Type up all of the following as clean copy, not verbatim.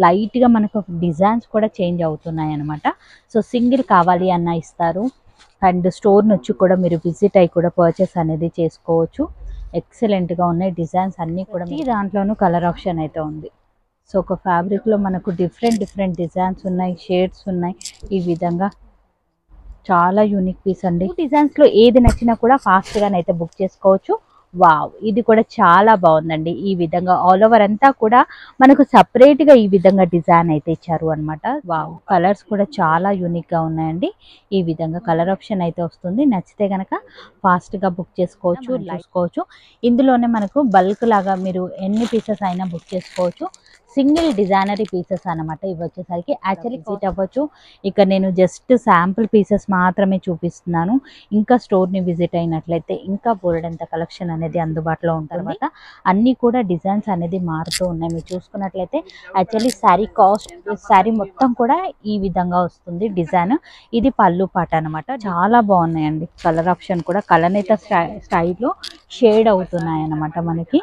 లైట్గా మనకు డిజైన్స్ కూడా చేంజ్ అవుతున్నాయి అనమాట. సో సింగిల్ కావాలి అన్న ఇస్తారు. అండ్ స్టోర్ నుంచి కూడా మీరు విజిట్ అయ్యి కూడా పర్చేస్ అనేది చేసుకోవచ్చు. ఎక్సలెంట్గా ఉన్నాయి డిజైన్స్ అన్నీ కూడా. ఈ దాంట్లోనూ కలర్ ఆప్షన్ అయితే ఉంది. సో ఒక ఫ్యాబ్రిక్లో మనకు డిఫరెంట్ డిజైన్స్ ఉన్నాయి, షేడ్స్ ఉన్నాయి. ఈ విధంగా చాలా యూనిక్ పీస్ అండి. డిజైన్స్లో ఏది నచ్చినా కూడా ఫాస్ట్గానైతే బుక్ చేసుకోవచ్చు. వావ్, ఇది కూడా చాలా బాగుందండి. ఈ విధంగా ఆల్ ఓవర్ అంతా కూడా మనకు సపరేట్గా ఈ విధంగా డిజైన్ అయితే ఇచ్చారు అనమాట. వావ్, కలర్స్ కూడా చాలా యూనిక్గా ఉన్నాయండి. ఈ విధంగా కలర్ ఆప్షన్ అయితే వస్తుంది. నచ్చితే కనుక ఫాస్ట్గా బుక్ చేసుకోవచ్చు, చూసుకోవచ్చు. ఇందులోనే మనకు బల్క్ లాగా మీరు ఎన్ని పీసెస్ అయినా బుక్ చేసుకోవచ్చు. సింగిల్ డిజైనరీ పీసెస్ అనమాట. ఇవి వచ్చేసరికి యాక్చువల్లీ విజిట్ అవ్వచ్చు. ఇక నేను జస్ట్ శాంపుల్ పీసెస్ మాత్రమే చూపిస్తున్నాను. ఇంకా స్టోర్ని విజిట్ అయినట్లయితే ఇంకా బోల్డంత కలెక్షన్ అనేది అందుబాటులో ఉంటుంది. తర్వాత అన్నీ కూడా డిజైన్స్ అనేది మారుతూ ఉన్నాయి. మీరు చూసుకున్నట్లయితే యాక్చువల్లీ శారీ మొత్తం కూడా ఈ విధంగా వస్తుంది డిజైన్. ఇది పళ్ళు పాట అనమాట. చాలా బాగున్నాయండి. కలర్ ఆప్షన్ కూడా కలనేత స్టైల్లో షేడ్ అవుతున్నాయి అన్నమాట. మనకి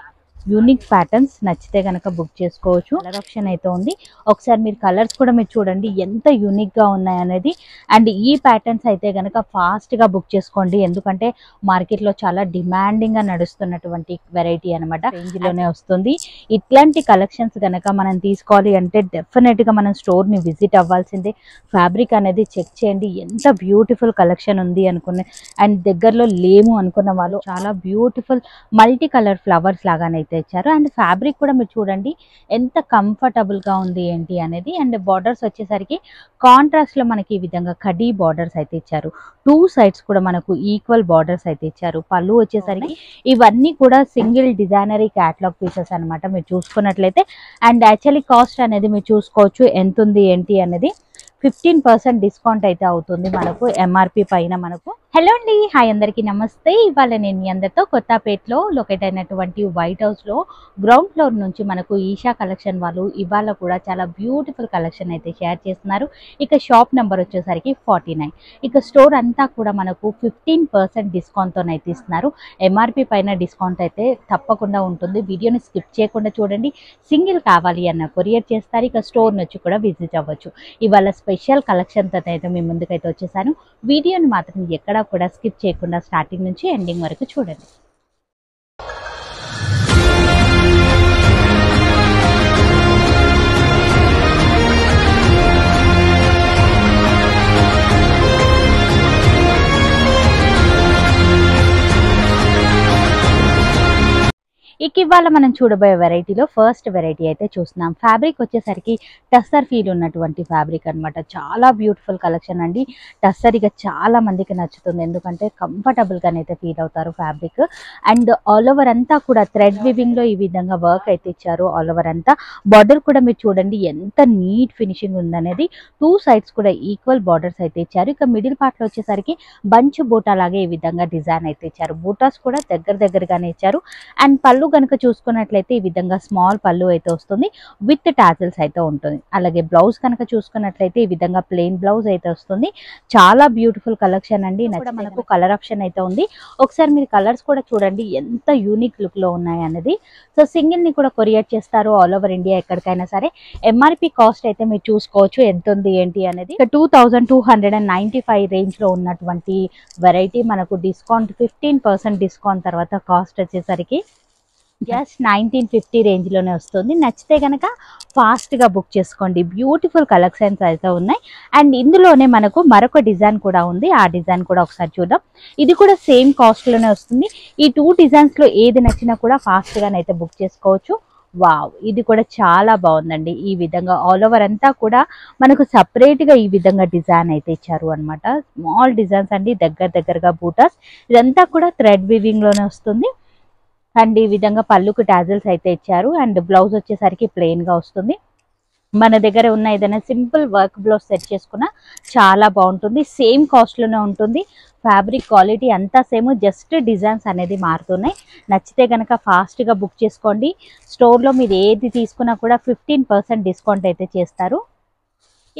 యూనిక్ ప్యాటర్న్స్ నచ్చితే కనుక బుక్ చేసుకోవచ్చు. కలర్ ఆప్షన్ అయితే ఉంది. ఒకసారి మీరు కలర్స్ కూడా మీరు చూడండి ఎంత యూనిక్గా ఉన్నాయనేది. అండ్ ఈ ప్యాటర్న్స్ అయితే కనుక ఫాస్ట్గా బుక్ చేసుకోండి. ఎందుకంటే మార్కెట్లో చాలా డిమాండింగ్గా నడుస్తున్నటువంటి వెరైటీ అనమాట. రేంజ్లోనే వస్తుంది. ఇట్లాంటి కలెక్షన్స్ కనుక మనం తీసుకోవాలి అంటే డెఫినెట్గా మనం స్టోర్ని విజిట్ అవ్వాల్సిందే. ఫ్యాబ్రిక్ అనేది చెక్ చేయండి. ఎంత బ్యూటిఫుల్ కలెక్షన్ ఉంది అనుకునే అండ్ దగ్గరలో లేము అనుకున్న వాళ్ళు చాలా బ్యూటిఫుల్ మల్టీ కలర్ ఫ్లవర్స్ లాగానైతే ఇచ్చారు. అండ్ ఫ్యాబ్రిక్ కూడా మీరు చూడండి ఎంత కంఫర్టబుల్ గా ఉంది ఏంటి అనేది. అండ్ బార్డర్స్ వచ్చేసరికి కాంట్రాస్ట్ లో మనకి ఈ విధంగా కడీ బార్డర్స్ అయితే ఇచ్చారు. టూ సైడ్స్ కూడా మనకు ఈక్వల్ బార్డర్స్ అయితే ఇచ్చారు. పళ్ళు వచ్చేసరికి ఇవన్నీ కూడా సింగిల్ డిజైనరీ క్యాటలాగ్ పీసెస్ అనమాట. మీరు చూసుకున్నట్లయితే అండ్ యాక్చువల్లీ కాస్ట్ అనేది మీరు చూసుకోవచ్చు ఎంత ఉంది ఏంటి అనేది. 15% డిస్కౌంట్ అయితే అవుతుంది మనకు ఎంఆర్పి పైన మనకు. హలో అండి, హాయ్ అందరికీ నమస్తే. ఇవాళ నేను మీ అందరితో కొత్తపేటలో లొకేట్ అయినటువంటి వైట్ హౌస్లో గ్రౌండ్ ఫ్లోర్ నుంచి మనకు ఈషా కలెక్షన్ వాళ్ళు ఇవాళ కూడా చాలా బ్యూటిఫుల్ కలెక్షన్ అయితే షేర్ చేస్తున్నారు. ఇక షాప్ నెంబర్ వచ్చేసరికి 49. ఇక స్టోర్ అంతా కూడా మనకు 15% డిస్కౌంట్తో అయితే ఇస్తున్నారు. ఎంఆర్పి పైన డిస్కౌంట్ అయితే తప్పకుండా ఉంటుంది. వీడియోని స్కిప్ చేయకుండా చూడండి. సింగిల్ కావాలి అన్న కొరియర్ చేస్తారు. ఇక స్టోర్ నుంచి కూడా విజిట్ అవ్వచ్చు. ఇవాళ స్పెషల్ కలెక్షన్తో అయితే మీ ముందుకైతే వచ్చేసాను. వీడియోని మాత్రం ఎక్కడా కూడా స్కిప్ చేయకుండా స్టార్టింగ్ నుంచి ఎండింగ్ వరకు చూడండి. ఇక ఇవాళ మనం చూడబోయే వెరైటీలో ఫస్ట్ వెరైటీ అయితే చూస్తున్నాం. ఫ్యాబ్రిక్ వచ్చేసరికి టస్సర్ ఫీల్ ఉన్నటువంటి ఫ్యాబ్రిక్ అనమాట. చాలా బ్యూటిఫుల్ కలెక్షన్ అండి. టస్సర్ ఇక చాలా మందికి నచ్చుతుంది. ఎందుకంటే కంఫర్టబుల్గానైతే ఫీల్ అవుతారు ఫ్యాబ్రిక్. అండ్ ఆల్ ఓవర్ అంతా కూడా థ్రెడ్ వివింగ్లో ఈ విధంగా వర్క్ అయితే ఇచ్చారు. ఆల్ ఓవర్ అంతా బార్డర్ కూడా మీరు చూడండి ఎంత నీట్ ఫినిషింగ్ ఉందనేది. టూ సైడ్స్ కూడా ఈక్వల్ బార్డర్స్ అయితే ఇచ్చారు. ఇక మిడిల్ పార్ట్లో వచ్చేసరికి బంచ్ బూటా లాగే ఈ విధంగా డిజైన్ అయితే ఇచ్చారు. బూటాస్ కూడా దగ్గరగానే ఇచ్చారు. అండ్ పళ్ళు కనుక చూసుకున్నట్లయితే ఈ విధంగా స్మాల్ పళ్ళు అయితే వస్తుంది. విత్ టాజిల్స్ అయితే ఉంటుంది. అలాగే బ్లౌజ్ కనుక చూసుకున్నట్లయితే ఈ విధంగా ప్లెయిన్ బ్లౌజ్ అయితే వస్తుంది. చాలా బ్యూటిఫుల్ కలెక్షన్ అండి. మనకు కలర్ ఆప్షన్ అయితే ఉంది. ఒకసారి మీరు కలర్స్ కూడా చూడండి ఎంత యూనిక్ లుక్ లో ఉన్నాయి అన్నది. సో సింగిల్ ని కూడా కొరియర్ చేస్తారు ఆల్ ఓవర్ ఇండియా ఎక్కడికైనా సరే. ఎంఆర్పి కాస్ట్ అయితే మీరు చూసుకోవచ్చు ఎంత ఉంది ఏంటి అనేది. 2295 రేంజ్ లో ఉన్నటువంటి వెరైటీ మనకు డిస్కౌంట్ 15% డిస్కౌంట్ తర్వాత కాస్ట్ వచ్చేసరికి జస్ట్ 1950 రేంజ్లోనే వస్తుంది. నచ్చితే కనుక ఫాస్ట్గా బుక్ చేసుకోండి. బ్యూటిఫుల్ కలెక్షన్స్ అయితే ఉన్నాయి. అండ్ ఇందులోనే మనకు మరొక డిజైన్ కూడా ఉంది. ఆ డిజైన్ కూడా ఒకసారి చూద్దాం. ఇది కూడా సేమ్ కాస్ట్లోనే వస్తుంది. ఈ టూ డిజైన్స్లో ఏది నచ్చినా కూడా ఫాస్ట్గానైతే బుక్ చేసుకోవచ్చు. వావ్, ఇది కూడా చాలా బాగుందండి. ఈ విధంగా ఆల్ ఓవర్ అంతా కూడా మనకు సపరేట్గా ఈ విధంగా డిజైన్ అయితే ఇచ్చారు అనమాట. స్మాల్ డిజైన్స్ అండి, దగ్గరగా బూటాస్. ఇదంతా కూడా థ్రెడ్ వివింగ్లోనే వస్తుంది. అండ్ ఈ విధంగా పళ్ళుకు టాజిల్స్ అయితే ఇచ్చారు. అండ్ బ్లౌజ్ వచ్చేసరికి ప్లెయిన్ గా వస్తుంది. మన దగ్గర ఉన్న ఏదైనా సింపుల్ వర్క్ బ్లౌజ్ సెట్ చేసుకున్నా చాలా బాగుంటుంది. సేమ్ కాస్ట్ లోనే ఉంటుంది. ఫ్యాబ్రిక్ క్వాలిటీ అంతా సేమ్, జస్ట్ డిజైన్స్ అనేది మారుతున్నాయి. నచ్చితే కనుక ఫాస్ట్ గా బుక్ చేసుకోండి. స్టోర్ లో మీరు ఏది తీసుకున్నా కూడా 15% డిస్కౌంట్ అయితే చేస్తారు.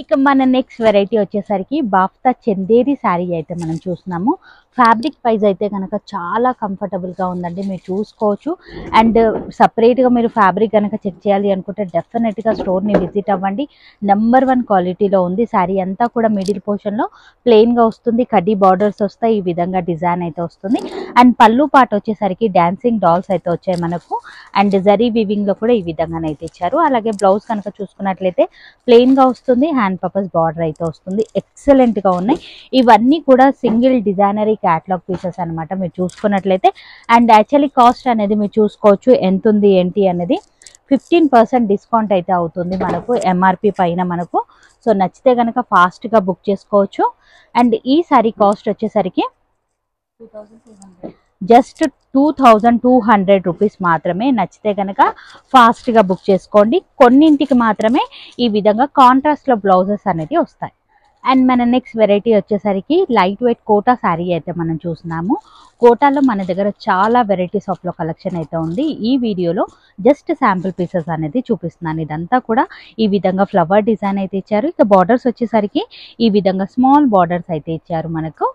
ఇక మన నెక్స్ట్ వెరైటీ వచ్చేసరికి బాఫ్తా చందేరి శారీ అయితే మనం చూస్తున్నాము. ఫ్యాబ్రిక్ వైజ్ అయితే కనుక చాలా కంఫర్టబుల్గా ఉందండి, మీరు చూసుకోవచ్చు. అండ్ సపరేట్గా మీరు ఫ్యాబ్రిక్ కనుక చెక్ చేయాలి అనుకుంటే డెఫినెట్గా స్టోర్ని విజిట్ అవ్వండి. నెంబర్ 1 క్వాలిటీలో ఉంది. శారీ అంతా కూడా మిడిల్ పోర్షన్లో ప్లెయిన్గా వస్తుంది, కడ్డీ బార్డర్స్ వస్తాయి, ఈ విధంగా డిజైన్ అయితే వస్తుంది. అండ్ పళ్ళు పాట వచ్చేసరికి డాన్సింగ్ డాల్స్ అయితే వచ్చాయి మనకు. అండ్ జరీ వీవింగ్లో కూడా ఈ విధంగానైతే ఇచ్చారు. అలాగే బ్లౌజ్ కనుక చూసుకున్నట్లయితే ప్లెయిన్గా వస్తుంది, హ్యాండ్ పర్పస్ బార్డర్ అయితే వస్తుంది. ఎక్సలెంట్గా ఉన్నాయి. ఇవన్నీ కూడా సింగిల్ డిజైనరీ క్యాటలాగ్ పీసెస్ అనమాట మీరు చూసుకున్నట్లయితే. అండ్ యాక్చువల్లీ కాస్ట్ అనేది మీరు చూసుకోవచ్చు ఎంత ఉంది ఏంటి అనేది. 15% డిస్కౌంట్ అయితే అవుతుంది మనకు ఎంఆర్పి పైన మనకు. సో నచ్చితే కనుక ఫాస్ట్గా బుక్ చేసుకోవచ్చు. అండ్ ఈ సారీ కాస్ట్ వచ్చేసరికి జస్ట్ 2200 రూపీస్ మాత్రమే. నచ్చితే కనుక ఫాస్ట్గా బుక్ చేసుకోండి. కొన్నింటికి మాత్రమే ఈ విధంగా కాంట్రాస్ట్లో బ్లౌజెస్ అనేది వస్తాయి. అండ్ మన నెక్స్ట్ వెరైటీ వచ్చేసరికి లైట్ వెయిట్ కోటా శారీ అయితే మనం చూస్తున్నాము. కోటాలో మన దగ్గర చాలా వెరైటీస్ ఆఫ్ లో కలెక్షన్ అయితే ఉంది. ఈ వీడియోలో జస్ట్ శాంపుల్ పీసెస్ అనేది చూపిస్తున్నాను. ఇదంతా కూడా ఈ విధంగా ఫ్లవర్ డిజైన్ అయితే ఇచ్చారు. ఇక బార్డర్స్ వచ్చేసరికి ఈ విధంగా స్మాల్ బార్డర్స్ అయితే ఇచ్చారు మనకు.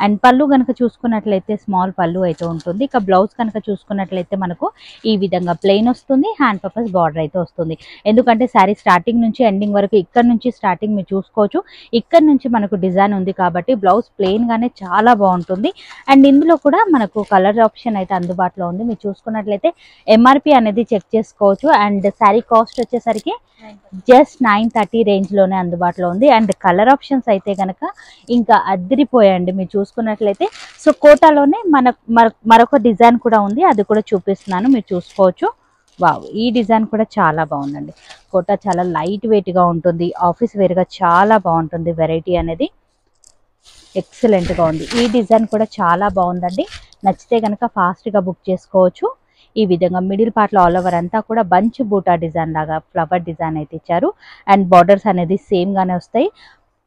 అండ్ పళ్ళు కనుక చూసుకున్నట్లయితే స్మాల్ పళ్ళు అయితే ఉంటుంది. ఇక బ్లౌజ్ కనుక చూసుకున్నట్లయితే మనకు ఈ విధంగా ప్లెయిన్ వస్తుంది, హ్యాండ్ పర్పస్ బార్డర్ అయితే వస్తుంది. ఎందుకంటే శారీ స్టార్టింగ్ నుంచి ఎండింగ్ వరకు ఇక్కడ నుంచి స్టార్టింగ్ మీరు చూసుకోవచ్చు, ఇక్కడ నుంచి మనకు డిజైన్ ఉంది కాబట్టి బ్లౌజ్ ప్లెయిన్ గానే చాలా బాగుంటుంది. అండ్ ఇందులో కూడా మనకు కలర్ ఆప్షన్ అయితే అందుబాటులో ఉంది. మీరు చూసుకున్నట్లయితే ఎంఆర్పి అనేది చెక్ చేసుకోవచ్చు. అండ్ శారీ కాస్ట్ వచ్చేసరికి జస్ట్ 930 రేంజ్ లోనే అందుబాటులో ఉంది. అండ్ కలర్ ఆప్షన్స్ అయితే కనుక ఇంకా అదిరిపోయాయండి మీరు చూసుకున్నట్లయితే. సో కోటాలోనే మరొక డిజైన్ కూడా ఉంది, అది కూడా చూపిస్తున్నాను మీరు చూసుకోవచ్చు. వావ్, ఈ డిజైన్ కూడా చాలా బాగుందండి. కోటా చాలా లైట్ వెయిట్ గా ఉంటుంది, ఆఫీస్ వేర్ గా చాలా బాగుంటుంది. వెరైటీ అనేది ఎక్సలెంట్ గా ఉంది. ఈ డిజైన్ కూడా చాలా బాగుందండి. నచ్చితే కనుక ఫాస్ట్ గా బుక్ చేసుకోవచ్చు. ఈ విధంగా మిడిల్ పార్ట్ లో ఆల్ ఓవర్ అంతా కూడా బంచ్ బూటా డిజైన్ లాగా ఫ్లవర్ డిజైన్ అయితే ఇచ్చారు. అండ్ బార్డర్స్ అనేది సేమ్ గానే వస్తాయి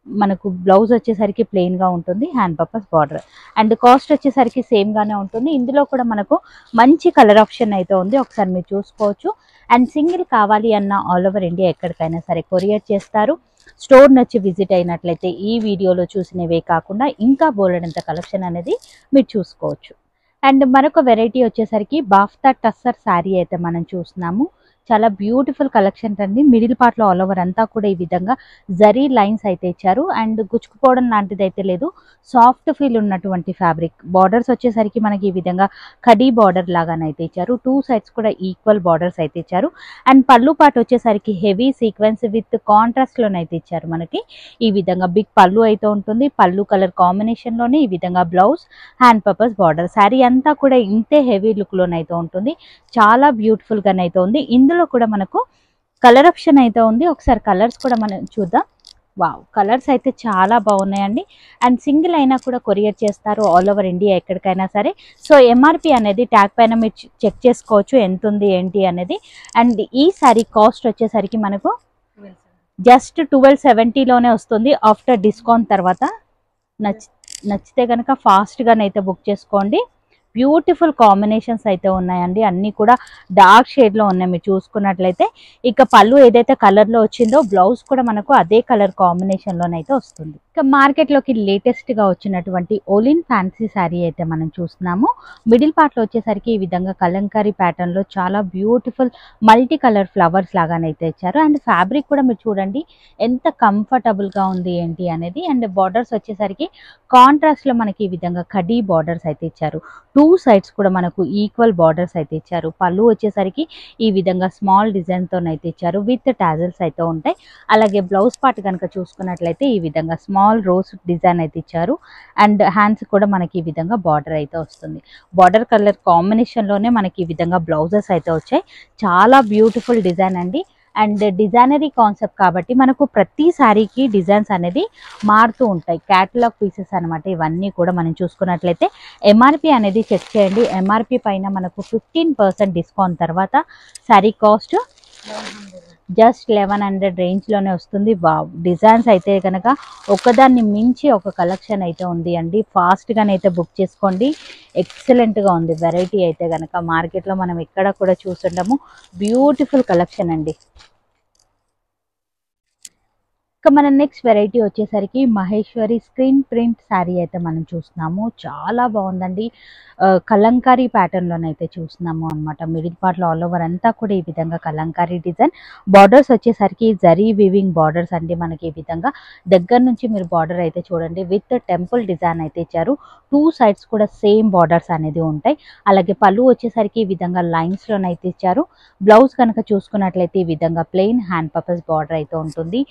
మనకు. బ్లౌజ్ వచ్చేసరికి ప్లెయిన్ గా ఉంటుంది, hand purpose border. And cost వచ్చేసరికి సేమ్ గానే ఉంటుంది. ఇందులో కూడా మనకు మంచి కలర్ ఆప్షన్ అయితే ఉంది, ఒకసారి మీరు చూసుకోవచ్చు. అండ్ సింగిల్ కావాలి అన్న ఆల్ ఓవర్ ఇండియా ఎక్కడికైనా సరే కొరియర్ చేస్తారు. స్టోర్ నచ్చి విజిట్ అయినట్లయితే ఈ వీడియోలో చూసినవే కాకుండా ఇంకా బోలెడంత కలెక్షన్ అనేది మీరు చూసుకోవచ్చు. అండ్ మరొక వెరైటీ వచ్చేసరికి బాఫ్తా టస్సర్ శారీ అయితే మనం చూస్తున్నాము. చాలా బ్యూటిఫుల్ కలెక్షన్ అండి. మిడిల్ పార్ట్ లో ఆల్ ఓవర్ అంతా కూడా ఈ విధంగా జరీ లైన్స్ అయితే ఇచ్చారు. అండ్ గుచ్చుకుపోవడం లాంటిది అయితే లేదు, సాఫ్ట్ ఫీల్ ఉన్నటువంటి ఫ్యాబ్రిక్. బార్డర్స్ వచ్చేసరికి మనకి ఈ విధంగా కడీ బార్డర్ లాగానైతే ఇచ్చారు. 2 సైడ్స్ కూడా ఈక్వల్ బార్డర్స్ అయితే ఇచ్చారు. అండ్ పళ్ళు పాటు వచ్చేసరికి హెవీ సీక్వెన్స్ విత్ కాంట్రాస్ట్ లోనైతే ఇచ్చారు మనకి. ఈ విధంగా బిగ్ పళ్ళు అయితే ఉంటుంది. పళ్ళు కలర్ కాంబినేషన్ లోనే ఈ విధంగా blouse, hand purpose border. Sari అంతా కూడా ఇంతే హెవీ లుక్ లోనైతే ఉంటుంది, చాలా బ్యూటిఫుల్ గానైతే ఉంది. ఇందులో కూడా మనకు కలర్ ఆప్షన్ అయితే ఉంది, ఒకసారి కలర్స్ కూడా మనం చూద్దాం. వావ్, కలర్స్ అయితే చాలా బాగున్నాయండి. అండ్ సింగిల్ అయినా కూడా కొరియర్ చేస్తారు ఆల్ ఓవర్ ఇండియా ఎక్కడికైనా సరే. సో ఎంఆర్పి అనేది ట్యాగ్ పైన మీరు చెక్ చేసుకోవచ్చు ఎంత ఉంది ఏంటి అనేది. అండ్ ఈ సారీ కాస్ట్ వచ్చేసరికి మనకు జస్ట్ 1270 లోనే వస్తుంది ఆఫ్టర్ డిస్కౌంట్ తర్వాత. నచ్చితే కనుక ఫాస్ట్గానైతే బుక్ చేసుకోండి. బ్యూటిఫుల్ కాంబినేషన్స్ అయితే ఉన్నాయండి, అన్నీ కూడా డార్క్ షేడ్లో ఉన్నాయి మీరు చూసుకున్నట్లయితే. ఇక పళ్ళు ఏదైతే కలర్లో వచ్చిందో బ్లౌజ్ కూడా మనకు అదే కలర్ కాంబినేషన్లోనైతే వస్తుంది. ఇక మార్కెట్లోకి లేటెస్ట్గా వచ్చినటువంటి ఓలిన్ ఫ్యాన్సీ శారీ అయితే మనం చూస్తున్నాము. మిడిల్ పార్ట్లో వచ్చేసరికి ఈ విధంగా కలంకారీ ప్యాటర్న్లో చాలా బ్యూటిఫుల్ మల్టీ కలర్ ఫ్లవర్స్ లాగానైతే ఇచ్చారు. అండ్ ఫ్యాబ్రిక్ కూడా మీరు చూడండి ఎంత కంఫర్టబుల్గా ఉంది ఏంటి అనేది. అండ్ బార్డర్స్ వచ్చేసరికి కాంట్రాస్ట్లో మనకి ఈ విధంగా కడీ బార్డర్స్ అయితే ఇచ్చారు. 2 సైడ్స్ కూడా మనకు ఈక్వల్ బార్డర్స్ అయితే ఇచ్చారు. పళ్ళు వచ్చేసరికి ఈ విధంగా స్మాల్ డిజైన్తోనైతే ఇచ్చారు, విత్ టాజల్స్ అయితే ఉంటాయి. అలాగే బ్లౌజ్ పార్ట్ కనుక చూసుకున్నట్లయితే ఈ విధంగా స్మాల్ రోజ్ డిజైన్ అయితే ఇచ్చారు. అండ్ హ్యాండ్స్ కూడా మనకి ఈ విధంగా బార్డర్ అయితే వస్తుంది. బార్డర్ కలర్ కాంబినేషన్లోనే మనకి ఈ విధంగా బ్లౌజెస్ అయితే వచ్చాయి. చాలా బ్యూటిఫుల్ డిజైన్ అండి. అండ్ డిజైనరీ కాన్సెప్ట్ కాబట్టి మనకు ప్రతి శారీకి డిజైన్స్ అనేది మారుతూ ఉంటాయి. క్యాటలాగ్ పీసెస్ అనమాట ఇవన్నీ కూడా. మనం చూసుకున్నట్లయితే ఎంఆర్పి అనేది చెక్ చేయండి. ఎంఆర్పి పైన మనకు 15% డిస్కౌంట్ తర్వాత శారీ కాస్ట్ జస్ట్ 1100 రేంజ్లోనే వస్తుంది. వావ్, డిజైన్స్ అయితే కనుక ఒకదాన్ని మించి ఒక కలెక్షన్ అయితే ఉంది అండి. ఫాస్ట్గానైతే బుక్ చేసుకోండి. ఎక్సలెంట్గా ఉంది వెరైటీ అయితే కనుక. మార్కెట్లో మనం ఎక్కడ కూడా చూస్తుంటాము. బ్యూటిఫుల్ కలెక్షన్ అండి. ఇక మన నెక్స్ట్ వెరైటీ వచ్చేసరికి మహేశ్వరి స్క్రీన్ ప్రింట్ శారీ అయితే మనం చూస్తున్నాము. చాలా బాగుందండి. కలంకారీ ప్యాటర్న్లోనైతే చూస్తున్నాము అనమాట. మిడిల్ పార్ట్లో ఆల్ ఓవర్ అంతా కూడా ఈ విధంగా కలంకారీ డిజైన్. బార్డర్స్ వచ్చేసరికి జరీ వీవింగ్ బార్డర్స్ అండి. మనకి ఈ విధంగా దగ్గర నుంచి మీరు బార్డర్ అయితే చూడండి విత్ టెంపుల్ డిజైన్ అయితే ఇచ్చారు. 2 సైడ్స్ కూడా సేమ్ బార్డర్స్ అనేది ఉంటాయి. అలాగే పళ్ళు వచ్చేసరికి ఈ విధంగా లైన్స్లోనైతే ఇచ్చారు. బ్లౌజ్ కనుక చూసుకున్నట్లయితే ఈ విధంగా ప్లెయిన్ హ్యాండ్ పర్పస్ బార్డర్ అయితే ఉంటుంది.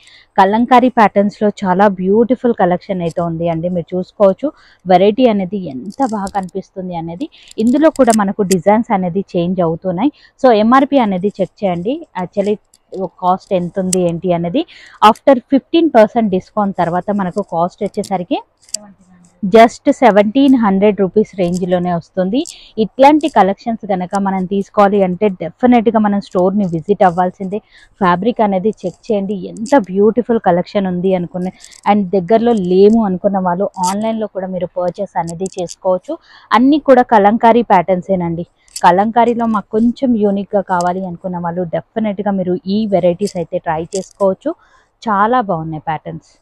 కలంకారీ ప్యాటర్న్స్లో చాలా బ్యూటిఫుల్ కలెక్షన్ అయితే ఉంది అండి. మీరు చూసుకోవచ్చు వెరైటీ అనేది ఎంత బాగా కనిపిస్తుంది అనేది. ఇందులో కూడా మనకు డిజైన్స్ అనేది చేంజ్ అవుతున్నాయి. సో ఎంఆర్పి అనేది చెక్ చేయండి. యాక్చువల్లీ కాస్ట్ ఎంత ఉంది ఏంటి అనేది ఆఫ్టర్ 15% డిస్కౌంట్ తర్వాత మనకు కాస్ట్ వచ్చేసరికి జస్ట్ 1700 రూపీస్ రేంజ్లోనే వస్తుంది. ఇట్లాంటి కలెక్షన్స్ కనుక మనం తీసుకోవాలి అంటే డెఫినెట్గా మనం స్టోర్ని విజిట్ అవ్వాల్సిందే. ఫ్యాబ్రిక్ అనేది చెక్ చేయండి ఎంత బ్యూటిఫుల్ కలెక్షన్ ఉంది అనుకునే అండ్ దగ్గరలో లేము అనుకున్న వాళ్ళు ఆన్లైన్లో కూడా మీరు పర్చేస్ అనేది చేసుకోవచ్చు. అన్నీ కూడా కలంకారీ ప్యాటర్న్సేనండి. కలంకారీలో మాకు కొంచెం యూనిక్గా కావాలి అనుకున్న వాళ్ళు డెఫినెట్గా మీరు ఈ వెరైటీస్ అయితే ట్రై చేసుకోవచ్చు. చాలా బాగున్నాయి ప్యాటర్న్స్.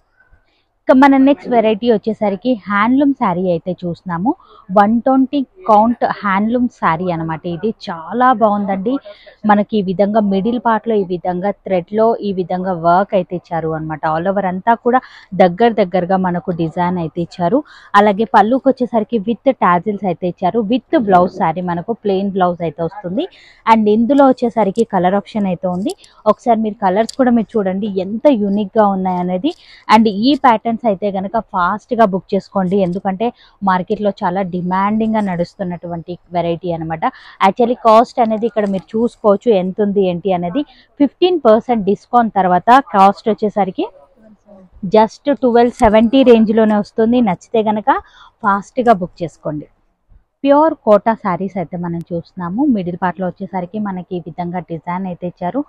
ఇక మన నెక్స్ట్ వెరైటీ వచ్చేసరికి హ్యాండ్లూమ్ శారీ అయితే చూస్తున్నాము. 120 కౌంట్ హ్యాండ్లూమ్ శారీ అనమాట. ఇది చాలా బాగుందండి. మనకి ఈ విధంగా మిడిల్ పార్ట్లో ఈ విధంగా థ్రెడ్లో ఈ విధంగా వర్క్ అయితే ఇచ్చారు అనమాట. ఆల్ ఓవర్ అంతా కూడా దగ్గరగా మనకు డిజైన్ అయితే ఇచ్చారు. అలాగే పళ్ళుకి వచ్చేసరికి విత్ టాజిల్స్ అయితే ఇచ్చారు. విత్ బ్లౌజ్ శారీ మనకు ప్లెయిన్ బ్లౌజ్ అయితే వస్తుంది. అండ్ ఇందులో వచ్చేసరికి కలర్ ఆప్షన్ అయితే ఉంది. ఒకసారి మీరు కలర్స్ కూడా మీరు చూడండి ఎంత యూనిక్గా ఉన్నాయనేది. అండ్ ఈ ప్యాటర్న్ అయితే కనుక ఫాస్ట్గా బుక్ చేసుకోండి. ఎందుకంటే మార్కెట్లో చాలా డిమాండింగ్గా నడుస్తున్నటువంటి వెరైటీ అనమాట. యాక్చువల్లీ కాస్ట్ అనేది ఇక్కడ మీరు చూసుకోవచ్చు ఎంత ఉంది ఏంటి అనేది. 15% డిస్కౌంట్ తర్వాత కాస్ట్ వచ్చేసరికి జస్ట్ 1270 రేంజ్లోనే వస్తుంది. నచ్చితే కనుక ఫాస్ట్గా బుక్ చేసుకోండి. ప్యూర్ కోటా శారీస్ అయితే మనం చూస్తున్నాము. మిడిల్ పార్ట్లో వచ్చేసరికి మనకి ఈ విధంగా డిజైన్ అయితే ఇచ్చారు.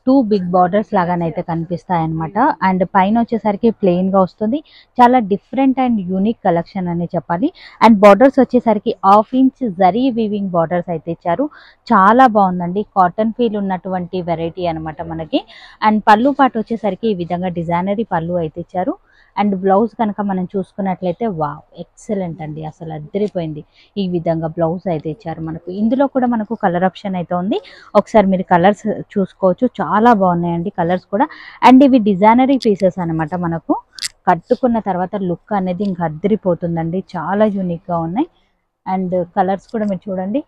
2 బిగ్ బార్డర్స్ లాగానైతే కనిపిస్తాయి అనమాట. అండ్ పైన వచ్చేసరికి ప్లెయిన్గా వస్తుంది. చాలా డిఫరెంట్ అండ్ యూనిక్ కలెక్షన్ అని చెప్పాలి. అండ్ బార్డర్స్ వచ్చేసరికి 1/2 ఇంచ్ జరీ వీవింగ్ బార్డర్స్ అయితే ఇచ్చారు. చాలా బాగుందండి. కాటన్ ఫీల్ ఉన్నటువంటి వెరైటీ అనమాట మనకి. అండ్ పళ్ళు పాటు వచ్చేసరికి ఈ విధంగా డిజైనరీ పళ్ళు అయితే ఇచ్చారు. అండ్ బ్లౌజ్ కనుక మనం చూసుకున్నట్లయితే వావ్ ఎక్సలెంట్ అండి. అసలు అద్దరిపోయింది. ఈ విధంగా బ్లౌజ్ అయితే ఇచ్చారు మనకు. ఇందులో కూడా మనకు కలర్ ఆప్షన్ అయితే ఉంది. ఒకసారి మీరు కలర్స్ చూసుకోవచ్చు. చాలా బాగున్నాయండి కలర్స్ కూడా. అండ్ ఇవి డిజైనరీ పీసెస్ అనమాట. మనకు కట్టుకున్న తర్వాత లుక్ అనేది ఇంకా అద్దరిపోతుందండి. చాలా యూనిక్గా ఉన్నాయి. అండ్ కలర్స్ కూడా మీరు చూడండి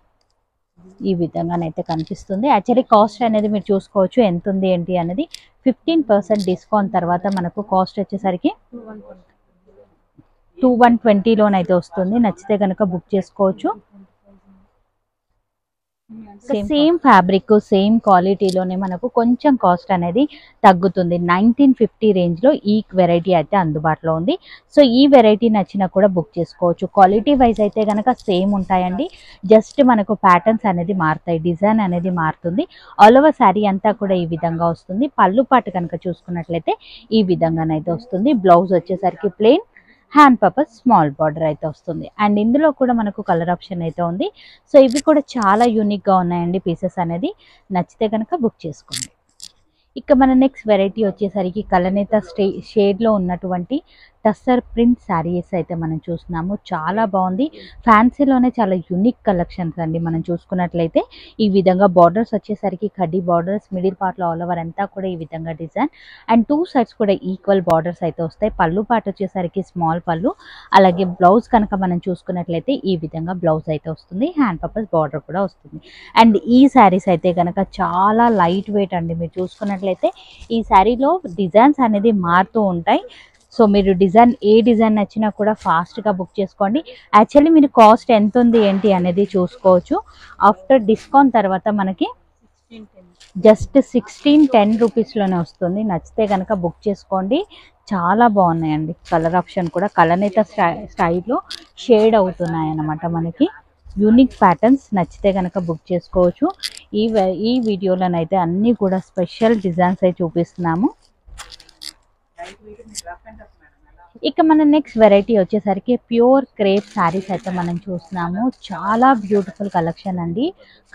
ఈ విధంగానైతే కనిపిస్తుంది. యాక్చువల్లీ కాస్ట్ అనేది మీరు చూసుకోవచ్చు ఎంత ఉంది ఏంటి అనేది. 15% డిస్కౌంట్ తర్వాత మనకు కాస్ట్ వచ్చేసరికి 2120లోనైతే వస్తుంది. నచ్చితే కనుక బుక్ చేసుకోవచ్చు. సేమ్ ఫ్యాబ్రిక్ సేమ్ క్వాలిటీలోనే మనకు కొంచెం కాస్ట్ అనేది తగ్గుతుంది. 1950 రేంజ్లో ఈ వెరైటీ అయితే అందుబాటులో ఉంది. సో ఈ వెరైటీ నచ్చినా కూడా బుక్ చేసుకోవచ్చు. క్వాలిటీ వైజ్ అయితే కనుక సేమ్ ఉంటాయండి. జస్ట్ మనకు ప్యాటర్న్స్ అనేది మారుతాయి. డిజైన్ అనేది మారుతుంది. ఆల్ ఓవర్ శారీ అంతా కూడా ఈ విధంగా వస్తుంది. పళ్ళు పాటు కనుక చూసుకున్నట్లయితే ఈ విధంగానైతే వస్తుంది. బ్లౌజ్ వచ్చేసరికి plain hand purpose small border అయితే వస్తుంది. అండ్ ఇందులో కూడా మనకు కలర్ ఆప్షన్ అయితే ఉంది. సో ఇవి కూడా చాలా యూనిక్గా ఉన్నాయండి పీసెస్ అనేది. నచ్చితే కనుక బుక్ చేసుకోండి. ఇక మన నెక్స్ట్ వెరైటీ వచ్చేసరికి కలనేత షేడ్లో ఉన్నటువంటి టస్సర్ ప్రింట్ శారీస్ అయితే మనం చూస్తున్నాము. చాలా బాగుంది. ఫ్యాన్సీలోనే చాలా యూనిక్ కలెక్షన్స్ అండి. మనం చూసుకున్నట్లయితే ఈ విధంగా బార్డర్స్ వచ్చేసరికి కడ్డీ బార్డర్స్. మిడిల్ పార్ట్లో ఆల్ ఓవర్ అంతా కూడా ఈ విధంగా డిజైన్. అండ్ 2 సైడ్స్ కూడా ఈక్వల్ బార్డర్స్ అయితే వస్తాయి. పళ్ళు పాటు వచ్చేసరికి స్మాల్ పళ్ళు. అలాగే బ్లౌజ్ కనుక మనం చూసుకున్నట్లయితే ఈ విధంగా బ్లౌజ్ అయితే వస్తుంది. హ్యాండ్ పర్పస్ బార్డర్ కూడా వస్తుంది. అండ్ ఈ శారీస్ అయితే కనుక చాలా లైట్ వెయిట్ అండి. మీరు చూసుకున్నట్లయితే ఈ శారీలో డిజైన్స్ అనేది మారుతూ ఉంటాయి. సో మీరు ఏ డిజైన్ నచ్చినా కూడా ఫాస్ట్గా బుక్ చేసుకోండి. యాక్చువల్లీ మీరు కాస్ట్ ఎంత ఉంది ఏంటి అనేది చూసుకోవచ్చు. ఆఫ్టర్ డిస్కౌంట్ తర్వాత మనకి జస్ట్ 1610 రూపీస్లోనే వస్తుంది. నచ్చితే కనుక బుక్ చేసుకోండి. చాలా బాగున్నాయండి. కలర్ ఆప్షన్ కూడా కలనేత స్టైల్లో షేడ్ అవుతున్నాయి అన్నమాట మనకి. Unique patterns. నచ్చితే కనుక బుక్ చేసుకోవచ్చు. ఈ వీడియోలోనైతే అన్నీ కూడా స్పెషల్ డిజైన్స్ అయితే చూపిస్తున్నాము. ఇక మన నెక్స్ట్ వెరైటీ వచ్చేసరికి ప్యూర్ క్రేప్ శారీస్ అయితే మనం చూస్తున్నాము. చాలా బ్యూటిఫుల్ కలెక్షన్ అండి.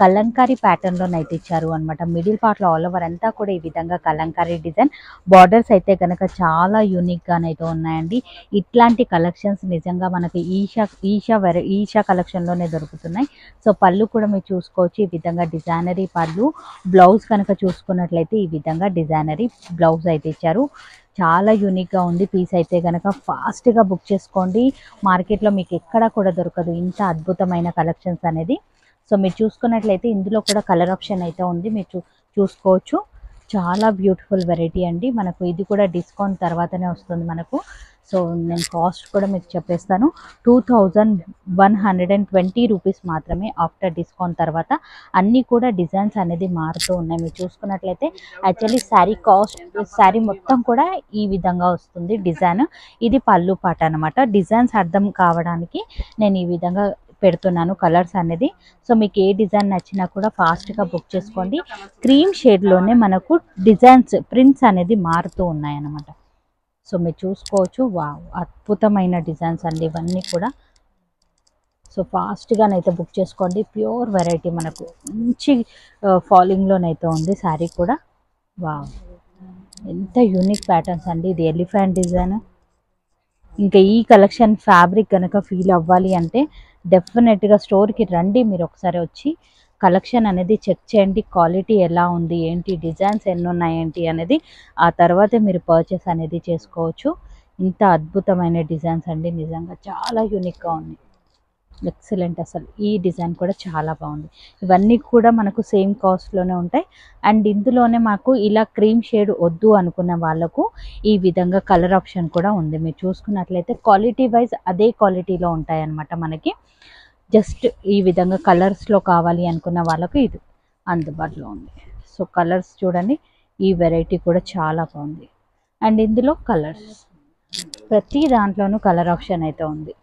కలంకారీ ప్యాటర్న్ లో అయితే ఇచ్చారు అనమాట. మిడిల్ పార్ట్ లో ఆల్ ఓవర్ అంతా కూడా ఈ విధంగా కలంకారీ డిజైన్. బార్డర్స్ అయితే కనుక చాలా యూనిక్ గానైతే ఉన్నాయండి. ఇట్లాంటి కలెక్షన్స్ నిజంగా మనకి ఈషా కలెక్షన్ లోనే దొరుకుతున్నాయి. సో పళ్ళు కూడా మీరు చూసుకోవచ్చు, ఈ విధంగా డిజైనరీ పళ్ళు. బ్లౌజ్ కనుక చూసుకున్నట్లయితే ఈ విధంగా డిజైనరీ బ్లౌజ్ అయితే ఇచ్చారు. చాలా యూనిక్గా ఉంది పీస్ అయితే కనుక ఫాస్ట్గా బుక్ చేసుకోండి. మార్కెట్లో మీకు ఎక్కడ కూడా దొరకదు ఇంత అద్భుతమైన కలెక్షన్స్ అనేది. సో మీరు చూసుకున్నట్లయితే ఇందులో కూడా కలర్ ఆప్షన్ అయితే ఉంది, మీరు చూసుకోవచ్చు. చాలా బ్యూటిఫుల్ వెరైటీ అండి. మనకు ఇది కూడా డిస్కౌంట్ తర్వాతనే వస్తుంది మనకు. సో నేను కాస్ట్ కూడా మీకు చెప్పేస్తాను. 2120 రూపీస్ మాత్రమే ఆఫ్టర్ డిస్కౌంట్ తర్వాత. అన్నీ కూడా డిజైన్స్ అనేది మారుతూ ఉన్నాయి. మీరు చూసుకున్నట్లయితే యాక్చువల్లీ శారీ మొత్తం కూడా ఈ విధంగా వస్తుంది డిజైన్. ఇది పళ్ళు పాట అనమాట. డిజైన్స్ అర్థం కావడానికి నేను ఈ విధంగా పెడుతున్నాను కలర్స్ అనేది. సో మీకు ఏ డిజైన్ నచ్చినా కూడా ఫాస్ట్గా బుక్ చేసుకోండి. క్రీమ్ షేడ్లోనే మనకు డిజైన్స్ ప్రింట్స్ అనేది మారుతూ ఉన్నాయి అన్నమాట. సో మీరు చూసుకోవచ్చు. వావ్, అద్భుతమైన డిజైన్స్ అండి ఇవన్నీ కూడా. సో ఫాస్ట్గానైతే బుక్ చేసుకోండి. ప్యూర్ వెరైటీ మనకు మంచి ఫాలింగ్లోనైతే ఉంది శారీ కూడా. వావ్, ఎంత యూనిక్ ప్యాటర్న్స్ అండి. ఇది ఎలిఫెంట్ డిజైన్. ఇంకా ఈ కలెక్షన్ ఫ్యాబ్రిక్ కనుక ఫీల్ అవ్వాలి అంటే డెఫినెట్గా స్టోర్కి రండి. మీరు ఒకసారి వచ్చి కలెక్షన్ అనేది చెక్ చేయండి, క్వాలిటీ ఎలా ఉంది ఏంటి, డిజైన్స్ ఎన్ని ఉన్నాయి ఏంటి అనేది. ఆ తర్వాతే మీరు పర్చేస్ అనేది చేసుకోవచ్చు. ఇంత అద్భుతమైన డిజైన్స్ అండి, నిజంగా చాలా యూనిక్గా ఉంది. ఎక్సలెంట్. అసలు ఈ డిజైన్ కూడా చాలా బాగుంది. ఇవన్నీ కూడా మనకు సేమ్ కాస్ట్లోనే ఉంటాయి. అండ్ ఇందులోనే మాకు ఇలా క్రీమ్ షేడ్ వద్దు అనుకున్న వాళ్ళకు ఈ విధంగా కలర్ ఆప్షన్ కూడా ఉంది. మీరు చూసుకున్నట్లయితే క్వాలిటీ వైజ్ అదే క్వాలిటీలో ఉంటాయి అన్నమాట మనకి. జస్ట్ ఈ విధంగా కలర్స్లో కావాలి అనుకున్న వాళ్ళకు ఇది అందుబాటులో ఉంది. సో కలర్స్ చూడండి, ఈ వెరైటీ కూడా చాలా బాగుంది. అండ్ ఇందులో కలర్స్ ప్రతి దాంట్లోనూ కలర్ ఆప్షన్ అయితే ఉంది.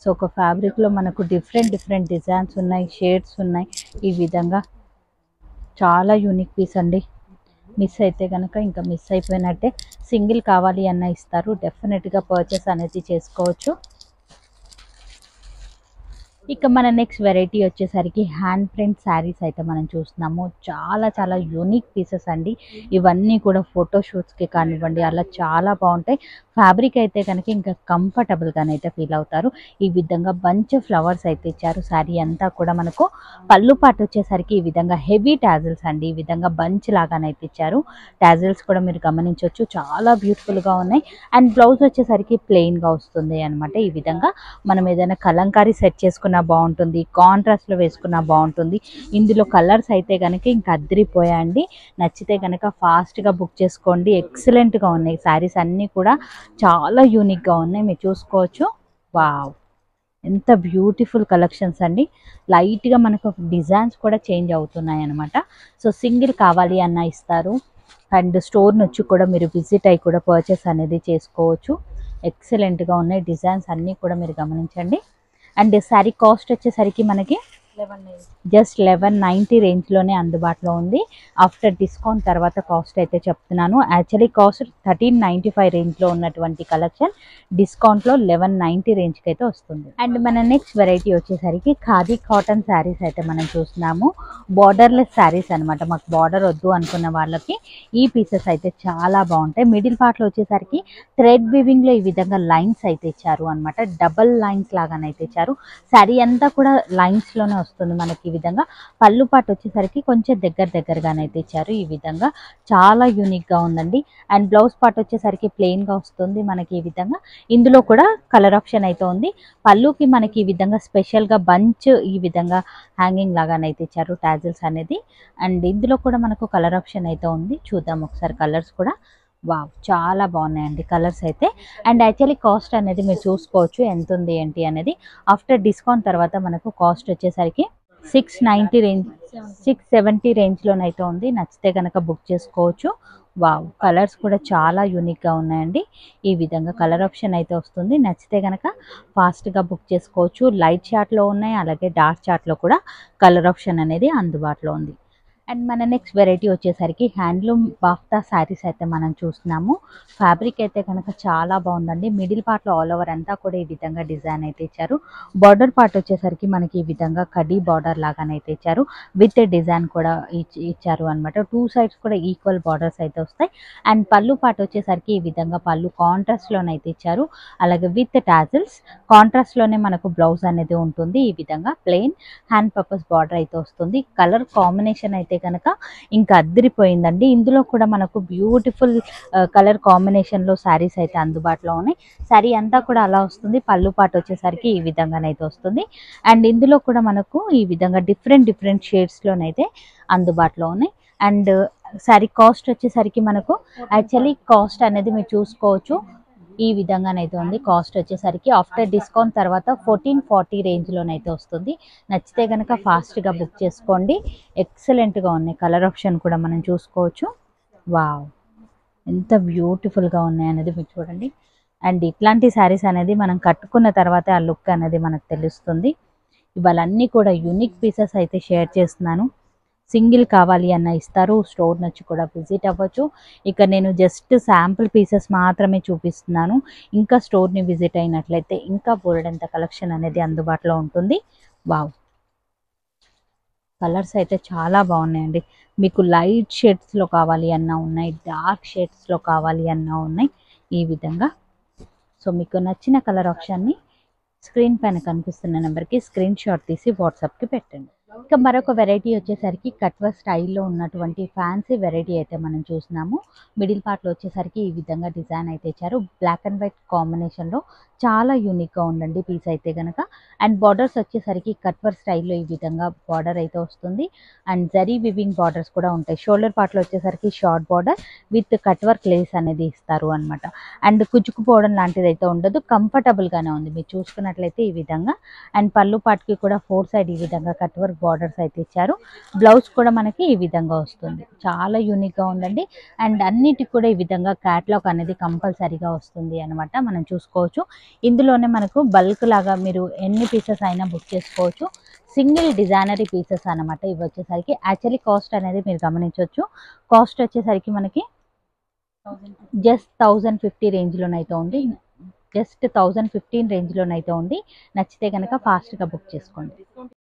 సో ఒక ఫ్యాబ్రిక్లో మనకు డిఫరెంట్ డిజైన్స్ ఉన్నాయి, షేడ్స్ ఉన్నాయి. ఈ విధంగా చాలా యూనిక్ పీస్ అండి. మిస్ అయితే కనుక ఇంకా మిస్ అయిపోయినట్టే. సింగిల్ కావాలి అన్న ఇస్తారు. డెఫినెట్గా పర్చేస్ అనేది చేసుకోవచ్చు. ఇక మన నెక్స్ట్ వెరైటీ వచ్చేసరికి హ్యాండ్ ప్రింట్ శారీస్ అయితే మనం చూస్తున్నాము. చాలా యూనిక్ పీసెస్ అండి ఇవన్నీ కూడా. ఫోటోషూట్స్కి కానివ్వండి అలా చాలా బాగుంటాయి. ఫ్యాబ్రిక్ అయితే కనుక ఇంకా కంఫర్టబుల్గానైతే ఫీల్ అవుతారు. ఈ విధంగా బంచ్ ఫ్లవర్స్ అయితే ఇచ్చారు. శారీ అంతా కూడా మనకు పళ్ళు పాటు వచ్చేసరికి ఈ విధంగా హెవీ టాజిల్స్ అండి. ఈ విధంగా బంచ్ లాగానైతే ఇచ్చారు. టాజిల్స్ కూడా మీరు గమనించవచ్చు, చాలా బ్యూటిఫుల్గా ఉన్నాయి. అండ్ బ్లౌజ్ వచ్చేసరికి ప్లెయిన్గా వస్తుంది అనమాట. ఈ విధంగా మనం ఏదైనా కలంకారీ సెట్ చేసుకున్న బాగుంటుంది, కాంట్రాస్ట్లో వేసుకున్నా బాగుంటుంది. ఇందులో కలర్స్ అయితే కనుక ఇంకా అద్దరిపోయాయండి. నచ్చితే కనుక ఫాస్ట్గా బుక్ చేసుకోండి. ఎక్సలెంట్గా ఉన్నాయి శారీస్ అన్నీ కూడా, చాలా యూనిక్గా ఉన్నాయి. మీరు చూసుకోవచ్చు. వావ్, ఎంత బ్యూటిఫుల్ కలెక్షన్స్ అండి. లైట్గా మనకు డిజైన్స్ కూడా చేంజ్ అవుతున్నాయి అనమాట. సో సింగిల్ కావాలి అన్న ఇస్తారు. అండ్ స్టోర్ నుంచి కూడా మీరు విజిట్ అయ్యి కూడా పర్చేస్ అనేది చేసుకోవచ్చు. ఎక్సలెంట్గా ఉన్నాయి డిజైన్స్ అన్నీ కూడా మీరు గమనించండి. అండ్ శారీ కాస్ట్ వచ్చేసరికి మనకి జస్ట్ 1190 రేంజ్లోనే అందుబాటులో ఉంది. ఆఫ్టర్ డిస్కౌంట్ తర్వాత కాస్ట్ అయితే చెప్తున్నాను. యాక్చువల్లీ కాస్ట్ 1395 రేంజ్లో ఉన్నటువంటి కలెక్షన్ డిస్కౌంట్లో 1190 రేంజ్కి అయితే వస్తుంది. అండ్ మన నెక్స్ట్ వెరైటీ వచ్చేసరికి ఖాదీ కాటన్ శారీస్ అయితే మనం చూస్తున్నాము. బార్డర్లెస్ శారీస్ అనమాట. మాకు బార్డర్ వద్దు అనుకున్న వాళ్ళకి ఈ పీసెస్ అయితే చాలా బాగుంటాయి. మిడిల్ పార్ట్లో వచ్చేసరికి థ్రెడ్ వీవింగ్లో ఈ విధంగా లైన్స్ అయితే ఇచ్చారు అనమాట. డబల్ లైన్స్ లాగానైతే ఇచ్చారు. శారీ అంతా కూడా లైన్స్లోనే వస్తుంది మనకి. ఈ విధంగా పళ్ళు పాటు వచ్చేసరికి కొంచెం దగ్గరగానైతే ఇచ్చారు. ఈ విధంగా చాలా యూనిక్గా ఉందండి. అండ్ బ్లౌజ్ పార్ట్ వచ్చేసరికి ప్లెయిన్గా వస్తుంది మనకి. ఈ విధంగా ఇందులో కూడా కలర్ ఆప్షన్ అయితే ఉంది. పళ్ళుకి మనకి ఈ విధంగా స్పెషల్గా బంచ్ ఈ విధంగా హ్యాంగింగ్ లాగానైతే ఇచ్చారు టాజిల్స్ అనేది. అండ్ ఇందులో కూడా మనకు కలర్ ఆప్షన్ అయితే ఉంది. చూద్దాం ఒకసారి కలర్స్ కూడా. వావ్, చాలా బాగున్నాయండి కలర్స్ అయితే. అండ్ యాక్చువల్లీ కాస్ట్ అనేది మీరు చూసుకోవచ్చు ఎంత ఉంది ఏంటి అనేది. ఆఫ్టర్ డిస్కౌంట్ తర్వాత మనకు కాస్ట్ వచ్చేసరికి 690 రేంజ్ 670 రేంజ్లోనైతే ఉంది. నచ్చితే కనుక బుక్ చేసుకోవచ్చు. వావ్, కలర్స్ కూడా చాలా యూనిక్గా ఉన్నాయండి. ఈ విధంగా కలర్ ఆప్షన్ అయితే వస్తుంది. నచ్చితే కనుక ఫాస్ట్గా బుక్ చేసుకోవచ్చు. లైట్ చార్ట్లో ఉన్నాయి, అలాగే డార్క్ చార్ట్లో కూడా కలర్ ఆప్షన్ అనేది అందుబాటులో ఉంది. అండ్ మన నెక్స్ట్ వెరైటీ వచ్చేసరికి హ్యాండ్లూమ్ బాఫ్తా శారీస్ అయితే మనం చూస్తున్నాము. ఫ్యాబ్రిక్ అయితే కనుక చాలా బాగుందండి. మిడిల్ పార్ట్లో ఆల్ ఓవర్ అంతా కూడా ఈ విధంగా డిజైన్ అయితే ఇచ్చారు. బార్డర్ పార్ట్ వచ్చేసరికి మనకి ఈ విధంగా కడీ బార్డర్ లాగానైతే ఇచ్చారు. విత్ డిజైన్ కూడా ఇచ్చారు అనమాట. 2 సైడ్స్ కూడా ఈక్వల్ బార్డర్స్ అయితే వస్తాయి. అండ్ పళ్ళు పార్ట్ వచ్చేసరికి ఈ విధంగా పళ్ళు కాంట్రాస్ట్లోనైతే ఇచ్చారు. అలాగే విత్ టాజిల్స్ కాంట్రాస్ట్లోనే మనకు బ్లౌజ్ అనేది ఉంటుంది. ఈ విధంగా ప్లెయిన్ హ్యాండ్ పర్పస్ బార్డర్ అయితే వస్తుంది. కలర్ కాంబినేషన్ అయితే కనుక ఇంకా అద్దరిపోయిందండి. ఇందులో కూడా మనకు బ్యూటిఫుల్ కలర్ కాంబినేషన్లో శారీస్ అయితే అందుబాటులో ఉన్నాయి. శారీ అంతా కూడా అలా వస్తుంది. పళ్ళు పాటు వచ్చేసరికి ఈ విధంగానైతే వస్తుంది. అండ్ ఇందులో కూడా మనకు ఈ విధంగా డిఫరెంట్ షేడ్స్లోనైతే అందుబాటులో ఉన్నాయి. అండ్ శారీ కాస్ట్ వచ్చేసరికి మనకు యాక్చువల్లీ కాస్ట్ అనేది మీరు చూసుకోవచ్చు. ఈ విధంగానైతే ఉంది. కాస్ట్ వచ్చేసరికి ఆఫ్టర్ డిస్కౌంట్ తర్వాత 1440 రేంజ్లోనైతే వస్తుంది. నచ్చితే కనుక ఫాస్ట్గా బుక్ చేసుకోండి. ఎక్సలెంట్గా ఉన్నాయి. కలర్ ఆప్షన్ కూడా మనం చూసుకోవచ్చు. వావ్, ఎంత బ్యూటిఫుల్గా ఉన్నాయి అనేది మీరు చూడండి. అండ్ ఇట్లాంటి శారీస్ అనేది మనం కట్టుకున్న తర్వాత ఆ లుక్ అనేది మనకు తెలుస్తుంది. ఇవాళ అన్నీ కూడా యూనిక్ పీసెస్ అయితే షేర్ చేస్తున్నాను. సింగిల్ కావాలి అన్న ఇస్తారు. స్టోర్ నుంచి కూడా విజిట్ అవ్వచ్చు. ఇక నేను జస్ట్ శాంపుల్ పీసెస్ మాత్రమే చూపిస్తున్నాను. ఇంకా స్టోర్ని విజిట్ అయినట్లయితే ఇంకా బోల్డంత కలెక్షన్ అనేది అందుబాటులో ఉంటుంది. వావ్, కలర్స్ అయితే చాలా బాగున్నాయండి. మీకు లైట్ షేడ్స్లో కావాలి అన్నా ఉన్నాయి, డార్క్ షేడ్స్లో కావాలి అన్నా ఉన్నాయి. ఈ విధంగా సో మీకు నచ్చిన కలర్ ఆప్షన్ని స్క్రీన్ పైన కనిపిస్తున్న నెంబర్కి స్క్రీన్ షాట్ తీసి వాట్సాప్కి పెట్టండి. ఇక మరొక వెరైటీ వచ్చేసరికి కట్వర్ స్టైల్లో ఉన్నటువంటి ఫ్యాన్సీ వెరైటీ అయితే మనం చూస్తున్నాము. మిడిల్ పార్ట్లో వచ్చేసరికి ఈ విధంగా డిజైన్ అయితే ఇచ్చారు. బ్లాక్ అండ్ వైట్ కాంబినేషన్లో చాలా యూనిక్గా ఉందండి పీస్ అయితే కనుక. అండ్ బార్డర్స్ వచ్చేసరికి కట్వర్ స్టైల్లో ఈ విధంగా బార్డర్ అయితే వస్తుంది. అండ్ జరీ వివింగ్ బార్డర్స్ కూడా ఉంటాయి. షోల్డర్ పార్ట్లో వచ్చేసరికి short border with cutwork lace అనేది ఇస్తారు అనమాట. అండ్ కుచ్చుకుపోవడం లాంటిది అయితే ఉండదు. కంఫర్టబుల్గానే ఉంది మీరు చూసుకున్నట్లయితే ఈ విధంగా. అండ్ పళ్ళు పార్ట్కి కూడా 4 సైడ్ ఈ విధంగా కట్వర్క్ బార్డర్స్ అయితే ఇచ్చారు. బ్లౌజ్ కూడా మనకి ఈ విధంగా వస్తుంది. చాలా యూనిక్గా ఉందండి. అండ్ అన్నిటికి కూడా ఈ విధంగా క్యాట్లాగ్ అనేది కంపల్సరీగా వస్తుంది అనమాట. మనం చూసుకోవచ్చు. ఇందులోనే మనకు బల్క్ లాగా మీరు ఎన్ని పీసెస్ అయినా బుక్ చేసుకోవచ్చు. సింగిల్ డిజైనరీ పీసెస్ అనమాట. ఇవి వచ్చేసరికి యాక్చువల్లీ కాస్ట్ అనేది మీరు గమనించవచ్చు. కాస్ట్ వచ్చేసరికి మనకి జస్ట్ 1050 రేంజ్లోనైతే ఉంది. జస్ట్ 1015 రేంజ్లోనైతే ఉంది. నచ్చితే కనుక ఫాస్ట్గా బుక్ చేసుకోండి.